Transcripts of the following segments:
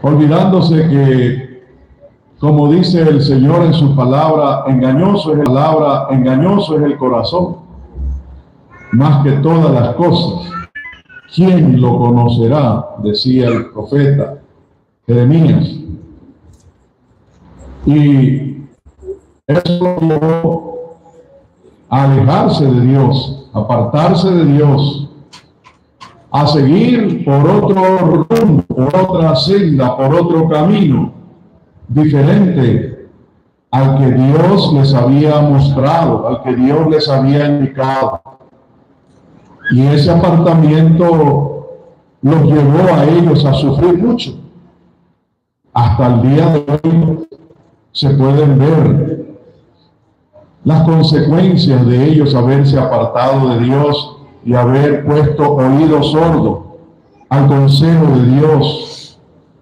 olvidándose que, como dice el Señor en su palabra, engañoso es el corazón, más que todas las cosas. ¿Quién lo conocerá?, decía el profeta Jeremías. Y eso lo llevó a alejarse de Dios, a apartarse de Dios, a seguir por otro rumbo, por otra senda, por otro camino diferente al que Dios les había mostrado, al que Dios les había indicado. Y ese apartamiento los llevó a ellos a sufrir mucho. Hasta el día de hoy se pueden ver las consecuencias de ellos haberse apartado de Dios y haber puesto oído sordo al consejo de Dios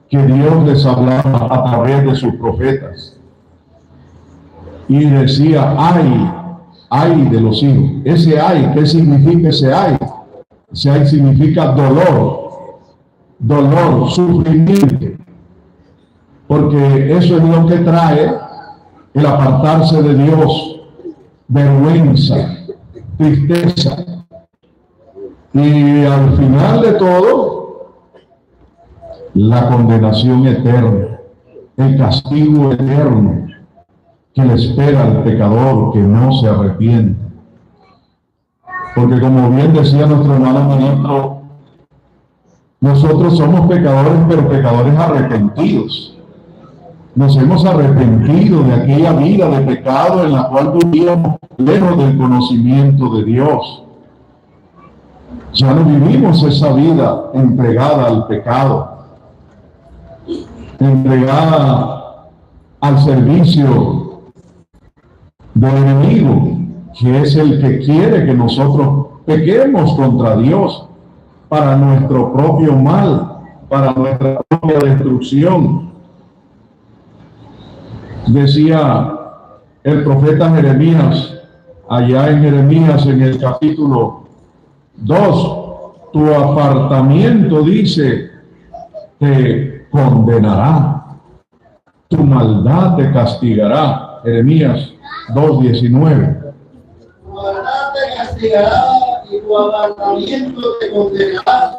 que Dios les hablaba a través de sus profetas. Y decía, ay de los hijos. Ese ay, ¿qué significa ese ay? Ese ay significa dolor, sufrimiento. Porque eso es lo que trae el apartarse de Dios, vergüenza, tristeza. Y al final de todo, la condenación eterna, el castigo eterno que le espera al pecador que no se arrepiente. Porque como bien decía nuestro hermano ministro, nosotros somos pecadores, pero pecadores arrepentidos. Nos hemos arrepentido de aquella vida de pecado en la cual vivíamos lejos del conocimiento de Dios. Ya no vivimos esa vida entregada al pecado, entregada al servicio del enemigo, que es el que quiere que nosotros pequemos contra Dios para nuestro propio mal, para nuestra propia destrucción. Decía el profeta Jeremías, allá en Jeremías en el capítulo 2, tu apartamiento, dice, te condenará, tu maldad te castigará. Jeremías 2:19. Tu maldad te castigará y tu apartamiento te condenará.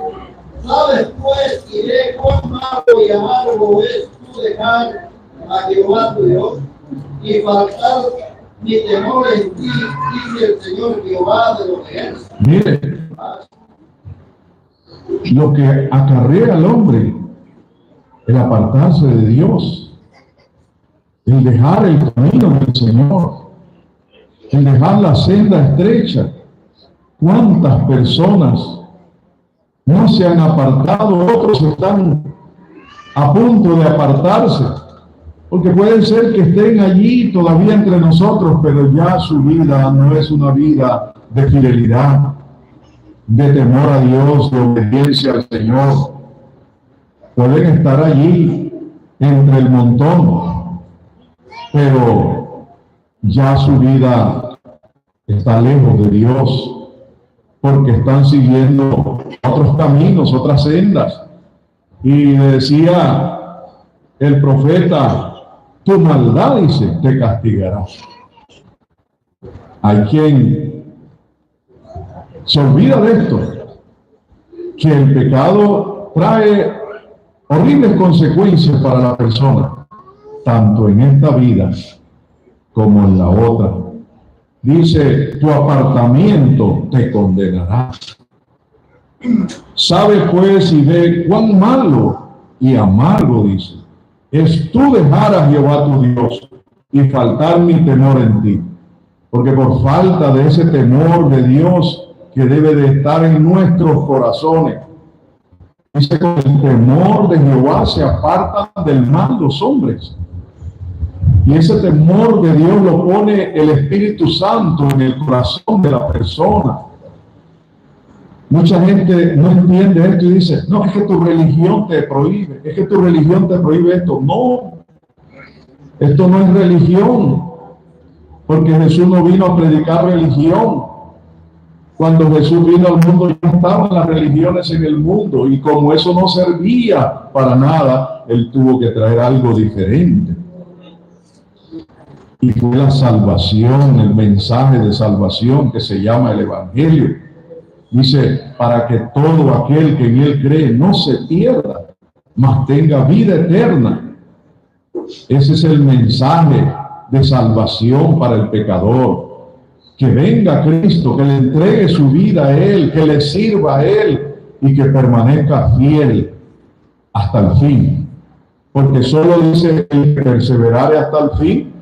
¿Sabes pues, iré cuán malo y amargo es tu dejar a Jehová tu Dios y faltar mi temor en ti, dice el Señor Jehová de los ejércitos? Mire, lo que acarrea al hombre, el apartarse de Dios, el dejar el camino del Señor, el dejar la senda estrecha. ¿Cuántas personas no se han apartado? Otros están a punto de apartarse, porque puede ser que estén allí todavía entre nosotros, pero ya su vida no es una vida de fidelidad, de temor a Dios, de obediencia al Señor. Pueden estar allí entre el montón, pero ya su vida está lejos de Dios, porque están siguiendo otros caminos, otras sendas. Y decía el profeta, tu maldad, dice, te castigará. Hay quien se olvida de esto, que el pecado trae horribles consecuencias para la persona, tanto en esta vida como en la otra. Dice, tu apartamiento te condenará. Sabe pues y ve cuán malo y amargo, dice, es tú dejar a Jehová tu Dios y faltar mi temor en ti. Porque por falta de ese temor de Dios que debe de estar en nuestros corazones, dice, con el temor de Jehová se apartan del mal los hombres. Y ese temor de Dios lo pone el Espíritu Santo en el corazón de la persona. Mucha gente no entiende esto y dice, no, es que tu religión te prohíbe, es que tu religión te prohíbe esto. No, esto no es religión, porque Jesús no vino a predicar religión. Cuando Jesús vino al mundo ya estaban las religiones en el mundo, y como eso no servía para nada, Él tuvo que traer algo diferente. Y fue la salvación, el mensaje de salvación que se llama el Evangelio. Dice, para que todo aquel que en Él cree no se pierda, mas tenga vida eterna. Ese es el mensaje de salvación para el pecador. Que venga Cristo, que le entregue su vida a Él, que le sirva a Él y que permanezca fiel hasta el fin. Porque solo dice el que perseverare hasta el fin,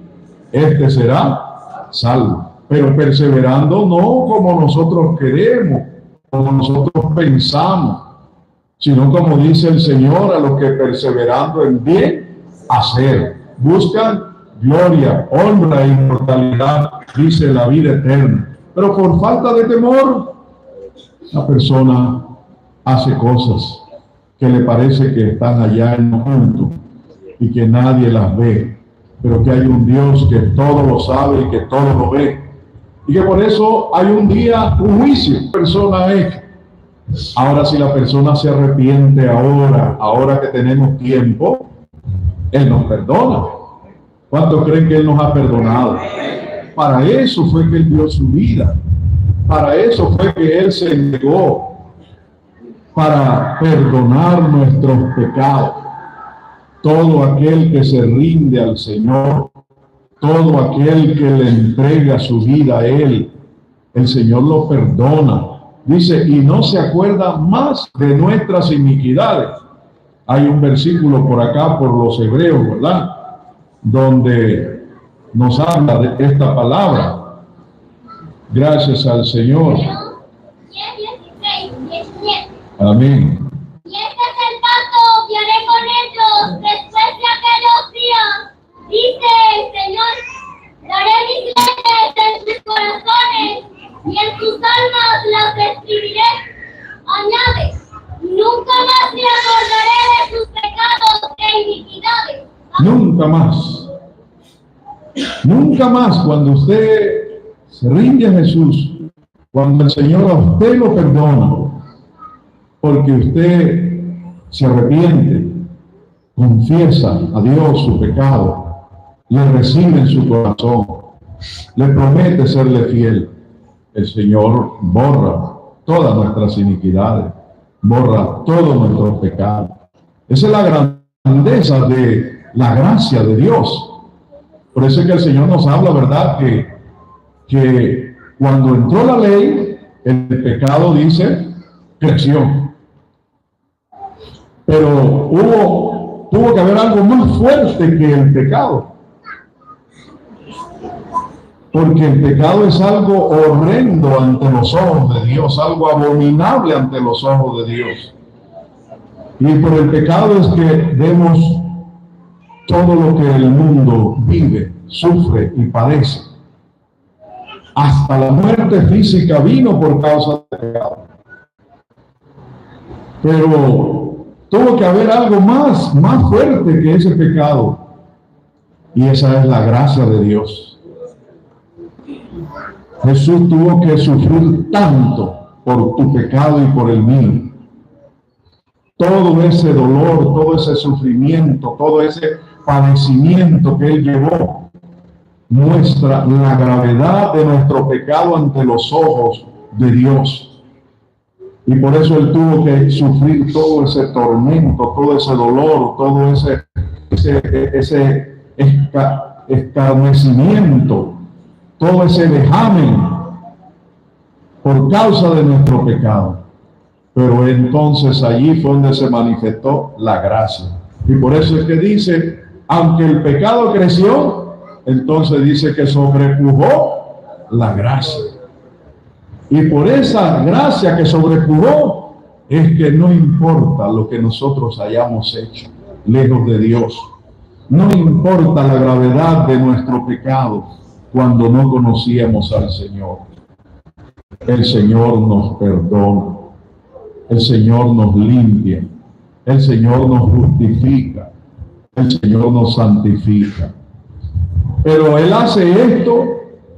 este será salvo. Pero perseverando no como nosotros queremos, como nosotros pensamos, sino como dice el Señor, a los que perseverando en bien hacer, buscan gloria, honra e inmortalidad, dice la vida eterna. Pero por falta de temor, la persona hace cosas que le parece que están allá en el mundo y que nadie las ve, pero que hay un Dios que todo lo sabe y que todo lo ve, y que por eso hay un día, un juicio. La persona es. Ahora, si la persona se arrepiente ahora que tenemos tiempo, Él nos perdona. ¿Cuántos creen que Él nos ha perdonado? Para eso fue que Él dio su vida. Para eso fue que Él se entregó, para perdonar nuestros pecados. Todo aquel que se rinde al Señor, todo aquel que le entrega su vida a Él, el Señor lo perdona. Dice, y no se acuerda más de nuestras iniquidades. Hay un versículo por acá, por los hebreos, ¿verdad?, donde nos habla de esta palabra. Gracias al Señor. 10, 16, 17. Amén. Y este es el pacto que haré con ellos después de aquellos días, dice el Señor. Daré mis leyes en sus corazones y en sus almas las escribiré. Añade, nunca más me acordaré de sus pecados e iniquidades. Nunca más. Nunca más, cuando usted se rinde a Jesús, cuando el Señor a usted lo perdona, porque usted se arrepiente, confiesa a Dios su pecado, le recibe en su corazón, le promete serle fiel, el Señor borra todas nuestras iniquidades, borra todos nuestros pecados. Esa es la grandeza de la gracia de Dios. Por eso es que el Señor nos habla, ¿verdad?, que cuando entró la ley, el pecado, dice, creció. Pero tuvo que haber algo más fuerte que el pecado. Porque el pecado es algo horrendo ante los ojos de Dios, algo abominable ante los ojos de Dios. Y por el pecado es que vemos todo lo que el mundo vive, sufre y padece. Hasta la muerte física vino por causa del pecado. Pero tuvo que haber algo más fuerte que ese pecado. Y esa es la gracia de Dios. Jesús tuvo que sufrir tanto por tu pecado y por el mío. Todo ese dolor, todo ese sufrimiento, todo ese padecimiento que Él llevó, muestra la gravedad de nuestro pecado ante los ojos de Dios. Y por eso Él tuvo que sufrir todo ese tormento, todo ese dolor, todo ese escarnecimiento, todo ese vejamen por causa de nuestro pecado. Pero entonces allí fue donde se manifestó la gracia. Y por eso es que dice, aunque el pecado creció, entonces dice que sobrepujó la gracia. Y por esa gracia que sobrepujó, es que no importa lo que nosotros hayamos hecho lejos de Dios. No importa la gravedad de nuestro pecado cuando no conocíamos al Señor. El Señor nos perdona. El Señor nos limpia. El Señor nos justifica. El Señor nos santifica. Pero Él hace esto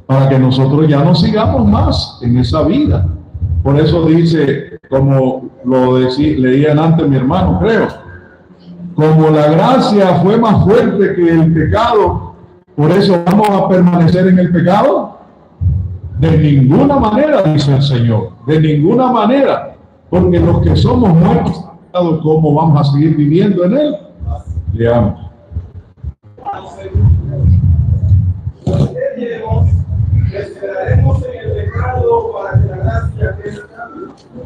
para que nosotros ya no sigamos más en esa vida, Por eso dice, como leían antes mi hermano, creo, como la gracia fue más fuerte que el pecado, por eso vamos a permanecer en el pecado. De ninguna manera, dice el Señor, de ninguna manera, porque los que somos muertos, ¿cómo vamos a seguir viviendo en él? Leamos. Esperaremos en el pecado para que la gracia crezca.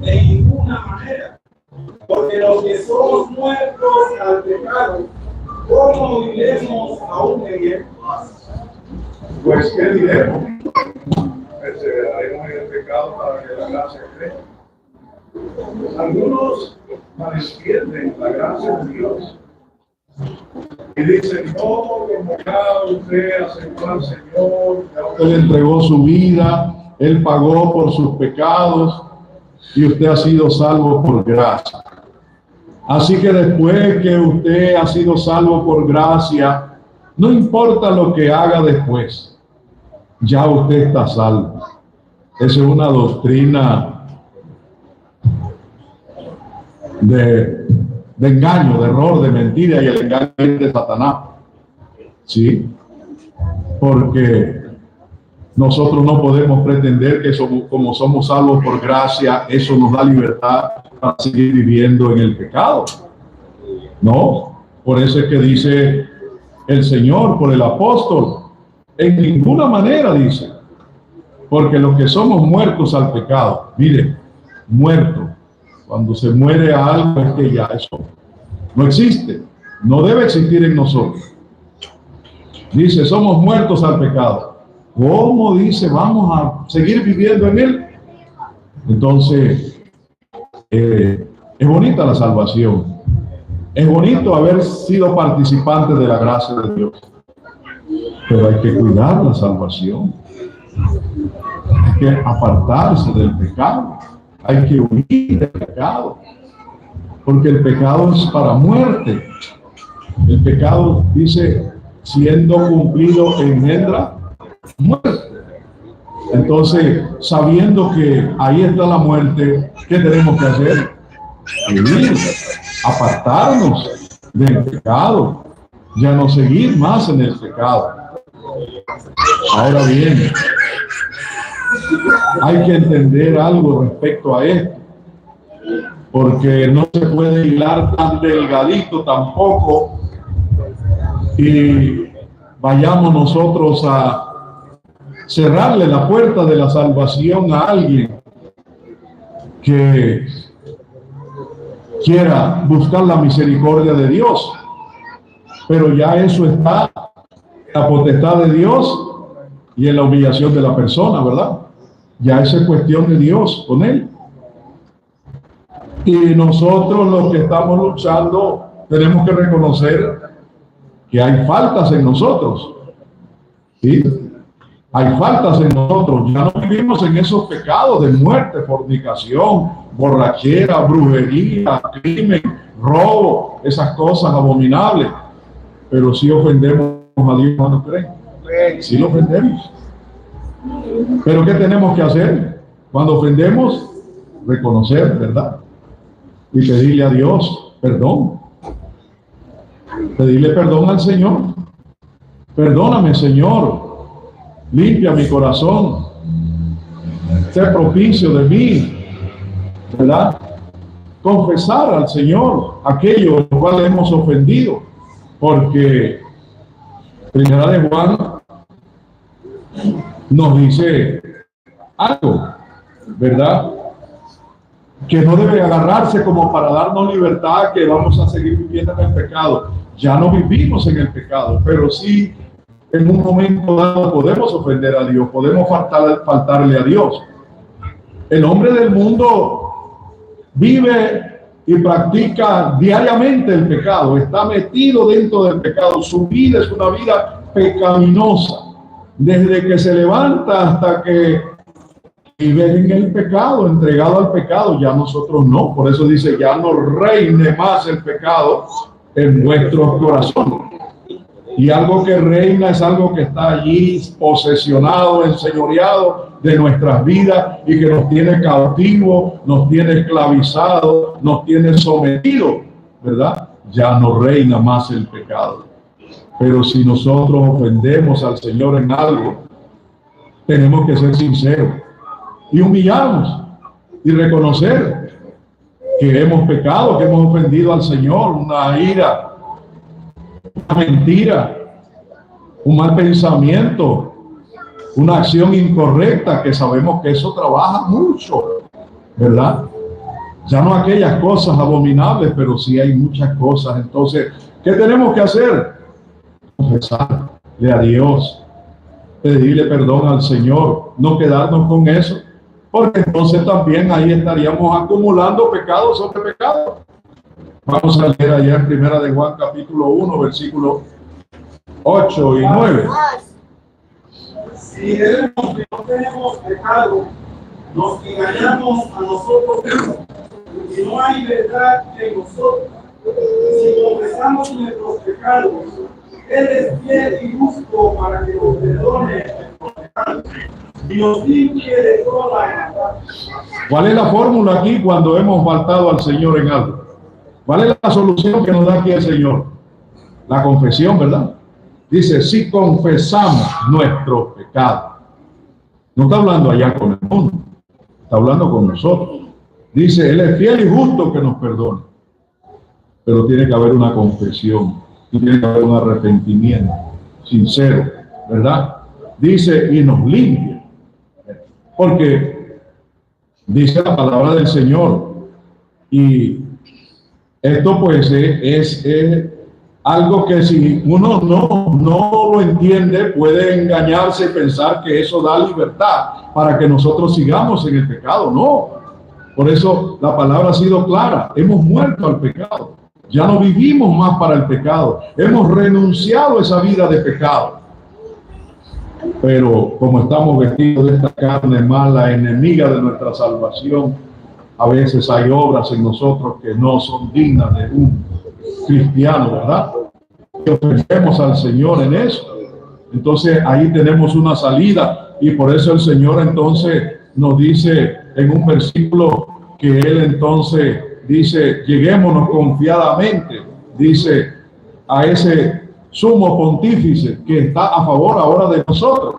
De ninguna manera, porque los que somos muertos al pecado, ¿cómo viviremos aún en él? Pues, ¿qué diremos? Perseveraremos en el pecado para que la gracia crezca. Algunos manifiestan la gracia de Dios y dicen, no, como ya usted aceptó al Señor, ya usted le entregó su vida, Él pagó por sus pecados y usted ha sido salvo por gracia. Así que después que usted ha sido salvo por gracia, no importa lo que haga después, ya usted está salvo. Esa es una doctrina de engaño, de error, de mentira, y el engaño es de Satanás. ¿Sí? Porque nosotros no podemos pretender que como somos salvos por gracia, eso nos da libertad para seguir viviendo en el pecado. No, por eso es que dice el Señor, por el apóstol, en ninguna manera dice, porque los que somos muertos al pecado, mire, muerto, cuando se muere a algo es que ya eso no existe, no debe existir en nosotros. Dice, somos muertos al pecado. ¿Cómo dice vamos a seguir viviendo en él? Entonces, es bonita la salvación. Es bonito haber sido participante de la gracia de Dios. Pero hay que cuidar la salvación. Hay que apartarse del pecado. Hay que huir del pecado. Porque el pecado es para muerte. El pecado, dice, siendo cumplido engendra muerte. Entonces, sabiendo que ahí está la muerte, ¿qué tenemos que hacer? Vivir, apartarnos del pecado, ya no seguir más en el pecado. Ahora bien, hay que entender algo respecto a esto, porque no se puede hilar tan delgadito tampoco y vayamos nosotros a cerrarle la puerta de la salvación a alguien que quiera buscar la misericordia de Dios, pero ya eso está en la potestad de Dios y en la humillación de la persona, ¿verdad? Ya esa es cuestión de Dios con él. Y nosotros los que estamos luchando tenemos que reconocer que hay faltas en nosotros, ¿sí? Hay faltas en nosotros, ya no vivimos en esos pecados de muerte, fornicación, borrachera, brujería, crimen, robo, esas cosas abominables, pero sí ofendemos a Dios cuando creen, sí lo ofendemos. Pero ¿qué tenemos que hacer? Cuando ofendemos, reconocer, ¿verdad? Y pedirle a Dios perdón. Pedirle perdón al Señor. Perdóname, Señor. Limpia mi corazón. Sé propicio de mí. ¿Verdad? Confesar al Señor aquello en lo cual hemos ofendido. Porque Primera de Juan nos dice algo, ¿verdad? Que no debe agarrarse como para darnos libertad, que vamos a seguir viviendo en el pecado. Ya no vivimos en el pecado, pero sí en un momento dado podemos ofender a Dios, podemos faltarle a Dios. El hombre del mundo vive y practica diariamente el pecado, está metido dentro del pecado. Su vida es una vida pecaminosa, desde que se levanta hasta que vive en el pecado, entregado al pecado. Ya nosotros no, por eso dice, ya no reine más el pecado en vuestros corazones. Y algo que reina es algo que está allí posesionado, enseñoreado de nuestras vidas y que nos tiene cautivos, nos tiene esclavizados, nos tiene sometidos, ¿verdad? Ya no reina más el pecado. Pero si nosotros ofendemos al Señor en algo, tenemos que ser sinceros y humillarnos y reconocer que hemos pecado, que hemos ofendido al Señor, una ira, una mentira, un mal pensamiento, una acción incorrecta, que sabemos que eso trabaja mucho, ¿verdad? Ya no aquellas cosas abominables, pero sí hay muchas cosas. Entonces, ¿qué tenemos que hacer? Confesarle a Dios, pedirle perdón al Señor, no quedarnos con eso, porque entonces también ahí estaríamos acumulando pecado sobre pecado. Vamos a leer allá en Primera de Juan capítulo 1, versículos 8 y 9. Si decimos que no tenemos pecado, nos engañamos a nosotros mismos y no hay verdad en nosotros. Si confesamos nuestros pecados, Él es fiel y justo para que nos perdone nuestros pecados y nos limpie de toda maldad. ¿Cuál es la fórmula aquí cuando hemos faltado al Señor en algo? ¿Cuál es la solución que nos da aquí el Señor? La confesión, ¿verdad? Dice, si confesamos nuestros pecados. No está hablando allá con el mundo, está hablando con nosotros. Dice, Él es fiel y justo que nos perdone. Pero tiene que haber una confesión, tiene que haber un arrepentimiento sincero, ¿verdad? Dice, y nos limpia. Porque dice la palabra del Señor, y esto pues es algo que si uno no lo entiende, puede engañarse y pensar que eso da libertad para que nosotros sigamos en el pecado. No, por eso la palabra ha sido clara, hemos muerto al pecado, ya no vivimos más para el pecado, hemos renunciado a esa vida de pecado. Pero como estamos vestidos de esta carne mala, enemiga de nuestra salvación, a veces hay obras en nosotros que no son dignas de un cristiano, ¿verdad? Que ofendemos al Señor en eso. Entonces ahí tenemos una salida, y por eso el Señor entonces nos dice en un versículo que Él entonces dice, lleguémonos confiadamente, dice, a ese sumo pontífice que está a favor ahora de nosotros,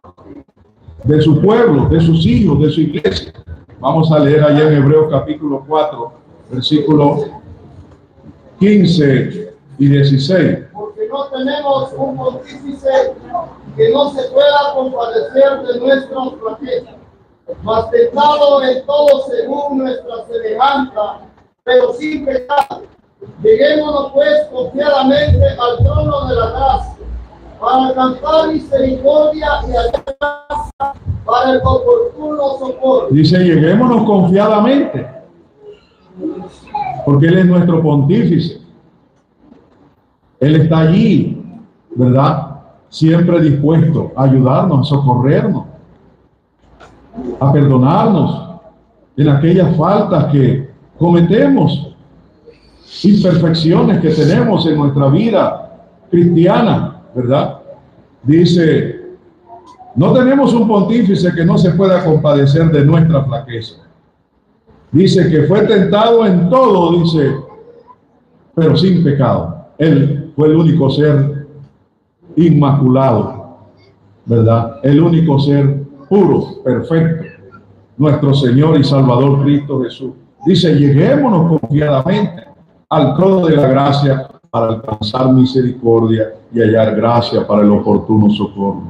de su pueblo, de sus hijos, de su iglesia. Vamos a leer allá en Hebreos capítulo 4, versículos 15 y 16. Porque no tenemos un pontífice que no se pueda compadecer de nuestras flaquezas, mas tentado en todo según nuestra semejanza, pero sin pecado. Lleguémonos pues confiadamente al trono de la gracia, para alcanzar misericordia y hallar gracia para el oportuno socorro. Dice, lleguémonos confiadamente, porque Él es nuestro pontífice. Él está allí, ¿verdad? Siempre dispuesto a ayudarnos, a socorrernos, a perdonarnos en aquellas faltas que cometemos, imperfecciones que tenemos en nuestra vida cristiana, ¿verdad? Dice, no tenemos un pontífice que no se pueda compadecer de nuestra flaqueza. Dice que fue tentado en todo, dice, pero sin pecado. Él fue el único ser inmaculado, ¿verdad? El único ser puro, perfecto, nuestro Señor y Salvador Cristo Jesús. Dice, lleguémonos confiadamente al trono de la gracia para alcanzar misericordia y hallar gracia para el oportuno socorro.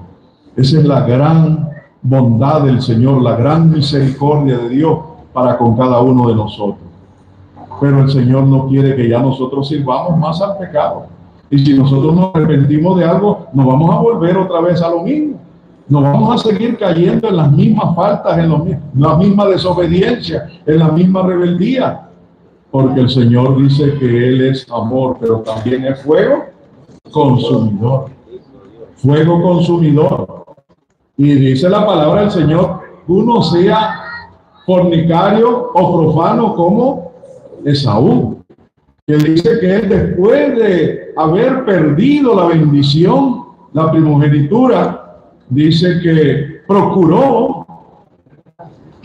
Esa es la gran bondad del Señor, la gran misericordia de Dios para con cada uno de nosotros. Pero el Señor no quiere que ya nosotros sirvamos más al pecado. Y si nosotros nos arrepentimos de algo, nos vamos a volver otra vez a lo mismo. Nos vamos a seguir cayendo en las mismas faltas, en la misma desobediencia, en la misma rebeldía. Porque el Señor dice que Él es amor, pero también es fuego consumidor. Fuego consumidor. Y dice la palabra del Señor, tú no seas fornicario o profano como Esaú, que dice que él, después de haber perdido la bendición, la primogenitura, dice que procuró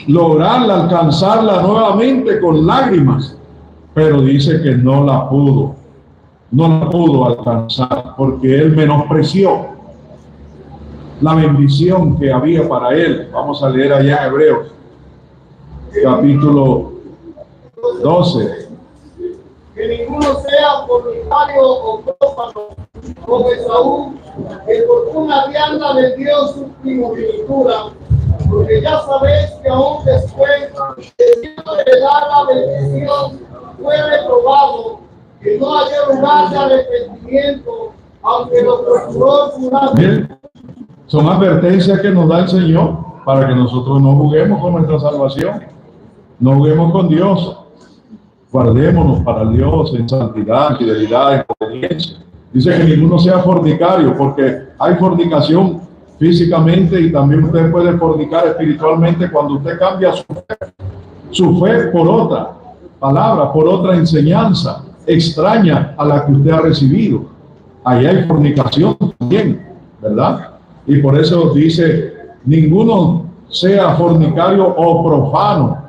lograrla, alcanzarla nuevamente con lágrimas, pero dice que no la pudo alcanzar porque él menospreció la bendición que había para él. Vamos a leer allá en Hebreos, capítulo 12. Que ninguno sea fornicario o prófano como Esaú, que por una vianda vendió su primogenitura, porque ya sabéis que aún después de siendo heredada la bendición, fue reprobado, que no haya lugar de arrepentimiento, aunque lo procuró jurando. Bien, son advertencias que nos da el Señor para que nosotros no juguemos con nuestra salvación, no juguemos con Dios. Guardémonos para Dios en santidad, fidelidad, en obediencia. Dice que ninguno sea fornicario, porque hay fornicación físicamente y también usted puede fornicar espiritualmente cuando usted cambia su fe por otra palabra, por otra enseñanza extraña a la que usted ha recibido. Ahí hay fornicación también, ¿verdad? Y por eso dice, ninguno sea fornicario o profano,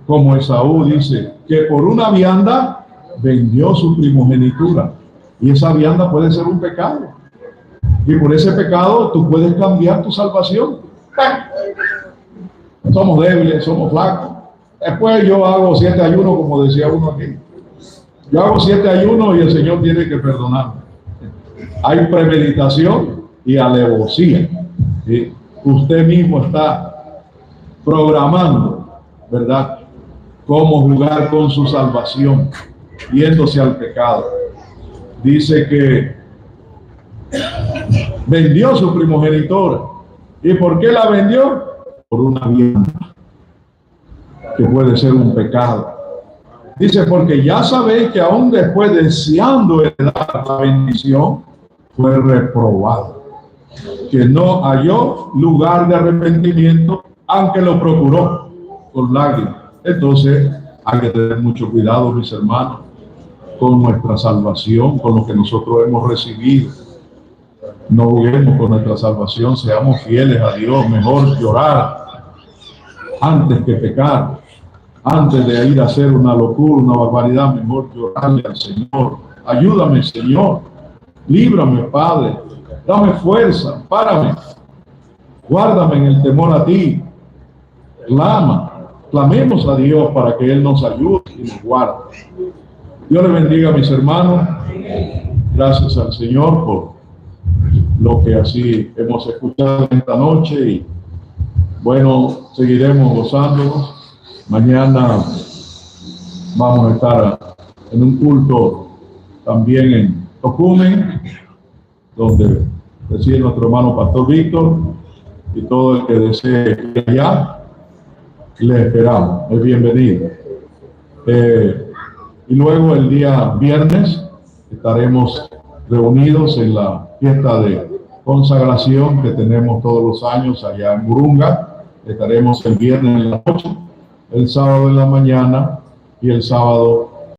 como Esaú dice, que por una vianda vendió su primogenitura. Y esa vianda puede ser un pecado. Y por ese pecado tú puedes cambiar tu salvación. Somos débiles, somos flacos. Después yo hago 7 ayunos, como decía uno aquí. Yo hago 7 ayunos y el Señor tiene que perdonarme. Hay premeditación y alevosía. ¿Sí? Usted mismo está programando, ¿verdad?, cómo jugar con su salvación, yéndose al pecado. Dice que vendió su primogenitura. ¿Y por qué la vendió? Por una vianda, que puede ser un pecado. Dice, porque ya sabéis que aún después, deseando heredar la bendición, fue reprobado, que no halló lugar de arrepentimiento, aunque lo procuró con lágrimas. Entonces hay que tener mucho cuidado, mis hermanos, con nuestra salvación, con lo que nosotros hemos recibido. No juguemos con nuestra salvación, seamos fieles a Dios. Mejor llorar antes que pecar, antes de ir a hacer una locura, una barbaridad. Mejor llorarle al Señor. Ayúdame, Señor, líbrame, Padre, dame fuerza, párame, guárdame en el temor a ti. Clamemos a Dios para que Él nos ayude y nos guarde. Dios le bendiga, mis hermanos. Gracias al Señor por lo que así hemos escuchado esta noche, y bueno, seguiremos gozándonos. Mañana vamos a estar en un culto también en Tocumen, donde reside nuestro hermano Pastor Víctor, y todo el que desee ir allá, le esperamos, es bienvenido. Y luego el día viernes estaremos reunidos en la fiesta de consagración que tenemos todos los años allá en Burunga. Estaremos el viernes en la noche, el sábado en la mañana y el sábado